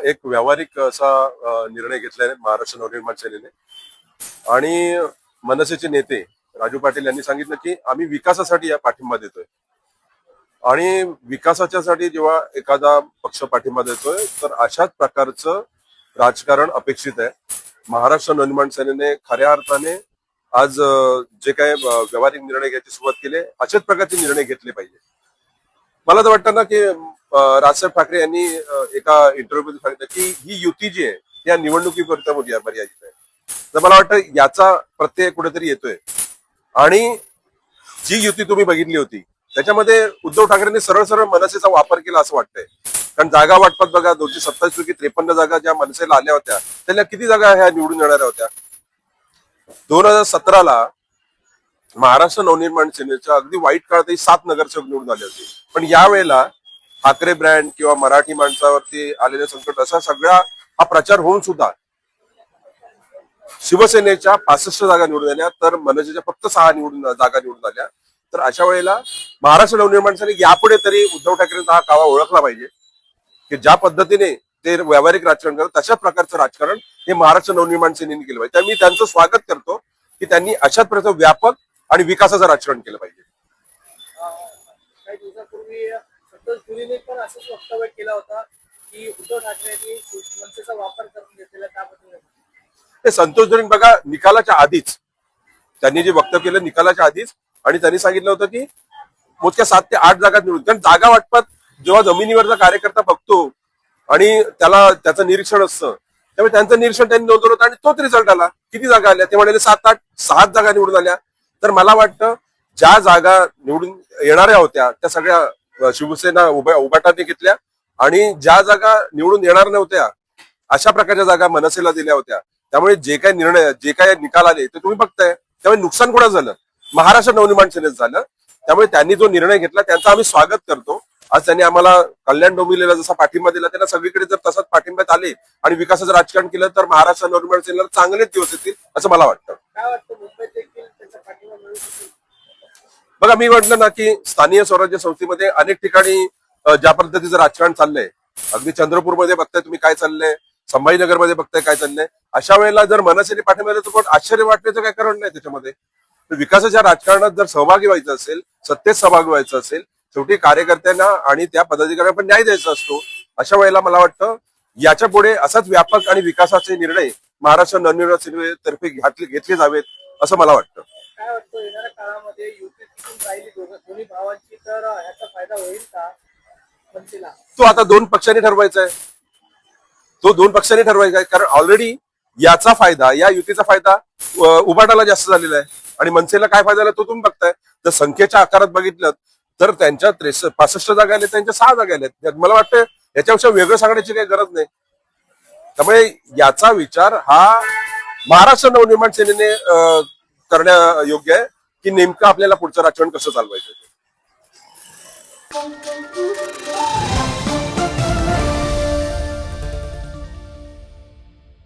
एक व्यावहारिक असा निर्णय घेतलाय महाराष्ट्र नवनिर्माण सेनेने आणि मनसेचे नेते राजू पाटील यांनी सांगितलं की आम्ही विकासासाठी या पाठिंबा देतोय आणि विकासाच्यासाठी जेव्हा एखादा पक्ष पाठिंबा देतोय तर अशाच प्रकारचं राजकारण अपेक्षित आहे। महाराष्ट्र नवनिर्माण सेनेने खऱ्या अर्थाने आज जे काही व्यावहारिक निर्णय घ्यायची सुरुवात केली अशाच प्रकारचे निर्णय घेतले पाहिजे। मला तर वाटतं ना की राजसाहेब ठाकरे यांनी एका इंटरव्ह्यूमध्ये सांगितलं की ही युती जी आहे या निवडणुकीपुरता मर्यादित आहे। तर मला वाटतं याचा प्रत्यय कुठेतरी येतोय आणि जी युती तुम्ही बघितली होती त्याच्यामध्ये उद्धव ठाकरेंनी सरळ सरळ मनसेचा वापर केला असं वाटतंय। कारण जागा वाटपात बघा 227 पैकी 53 जागा ज्या मनसेला आल्या होत्या त्याला किती जागा ह्या निवडून येणाऱ्या होत्या। 2017ला महाराष्ट्र नवनिर्माण सेनेच्या अगदी वाईट काळातही 7 नगरसेवक निवडून आले होते, पण यावेळेला ठाकरे ब्रँड किंवा मराठी माणसावरती आलेले संकट असा सगळा हा प्रचार होऊन सुद्धा शिवसेनेच्या 65 जागा निवडून आल्या तर मनसेच्या फक्त 6 जागा निवडून आल्या। तर अशा वेळेला महाराष्ट्र नवनिर्माण सेने यापुढे तरी उद्धव ठाकरेंचा हा कावा ओळखला पाहिजे की ज्या पद्धतीने ते व्यावहारिक राजकारण करतात तशाच प्रकारचं राजकारण हे महाराष्ट्र नवनिर्माण सेनेने केलं पाहिजे। त्यामुळे मी त्यांचं स्वागत करतो की त्यांनी अशाच प्रकारचं व्यापक आणि विकासाचं राजकारण केलं पाहिजे। काही दिवसापूर्वी संतोष जुरीने पण असंच वक्तव्य केलं होतं की उद्धव ठाकरेंनी मनसेचा वापर करून घेतलेला त्याबद्दल ते संतोष जुरीन बघा निकालाच्या आधीच त्यांनी जे वक्तव्य केलं निकालाच्या आधीच आणि त्यांनी सांगितलं होतं की मोजक्या 7 ते 8 जागा निवडून, कारण जागा वाटपात जेव्हा जमिनीवरचा कार्यकर्ता बघतो आणि त्याला त्याचं निरीक्षण असतं त्यामुळे त्यांचं निरीक्षण त्यांनी नोंदवलं होतं आणि तोच रिझल्ट आला। किती जागा आल्या ते म्हणाले 7-8 6 जागा निवडून आल्या। तर मला वाटतं ज्या जागा निवडून येणाऱ्या होत्या त्या सगळ्या शिवसेना उभाटाने घेतल्या आणि ज्या जागा निवडून येणार नव्हत्या अशा प्रकारच्या जागा मनसेला दिल्या होत्या। त्यामुळे जे काही निर्णय जे काही निकाल आले ते तुम्ही बघताय, त्यामुळे नुकसान कोणाचं झालं? महाराष्ट्र नवनिर्माण सेनेचं झालं। त्यामुळे त्यांनी जो निर्णय घेतला त्यांचं आम्ही स्वागत करतो। आज त्यांनी आम्हाला कल्याण डोंबिवलीला जसा पाठिंबा दिला त्यांना सगळीकडे जर तसाच पाठिंब्यात आले आणि विकासाचं राजकारण केलं तर महाराष्ट्र नवनिर्माण सेनेला चांगलेच दिवस येतील असं मला वाटतं। काय वाटतं मुंबईत देखील त्यांचा पाठिंबा मिळू शकेल? बघा मी म्हटलं ना की स्थानिक स्वराज्य संस्थेमध्ये अनेक ठिकाणी ज्या पद्धतीचं राजकारण चाललंय, अगदी चंद्रपूरमध्ये बघताय तुम्ही काय चाललंय, संभाजीनगरमध्ये बघताय काय चाललंय, अशा वेळेला जर मनसेने पाठिंबा दिला तर आश्चर्य वाटण्याचं काय कारण नाही त्याच्यामध्ये। विकासाच्या राजकारणात जर सहभागी व्हायचं असेल, सत्तेत सहभागी व्हायचं असेल, शेवटी कार्यकर्त्यांना आणि त्या पदाधिकाऱ्यांना पण न्याय द्यायचा असतो। अशा वेळेला मला वाटतं याच्या पुढे असाच व्यापक आणि विकासाचे निर्णय महाराष्ट्र नवनिर्माण सेनेतर्फे घेतले जावेत असं मला वाटतं। काय वाटतं येणाऱ्या काळामध्ये युती टिकून राहिली दोन्ही भावांची तर ह्याचा फायदा होईल का मनसेला? तो आता 2 पक्षांनी ठरवायचा आहे, तो 2 पक्षांनी ठरवायचा आहे। कारण ऑलरेडी याचा फायदा या युतीचा फायदा उभाटाला जास्त झालेला आहे आणि मनसेला काय फायदा झाला तो तुम्ही बघताय। जर संख्येच्या आकारात बघितलं तर त्यांच्या 65 जागा आल्या त्यांच्या 6 जागा आल्या। मला वाटतं याच्यापेक्षा वेगळं सांगण्याची काही गरज नाही। त्यामुळे याचा विचार हा महाराष्ट्र नवनिर्माण सेनेने करण्या योग्य आहे की नेमकं आपल्याला पुढचं राजकारण कसं चालवायचं।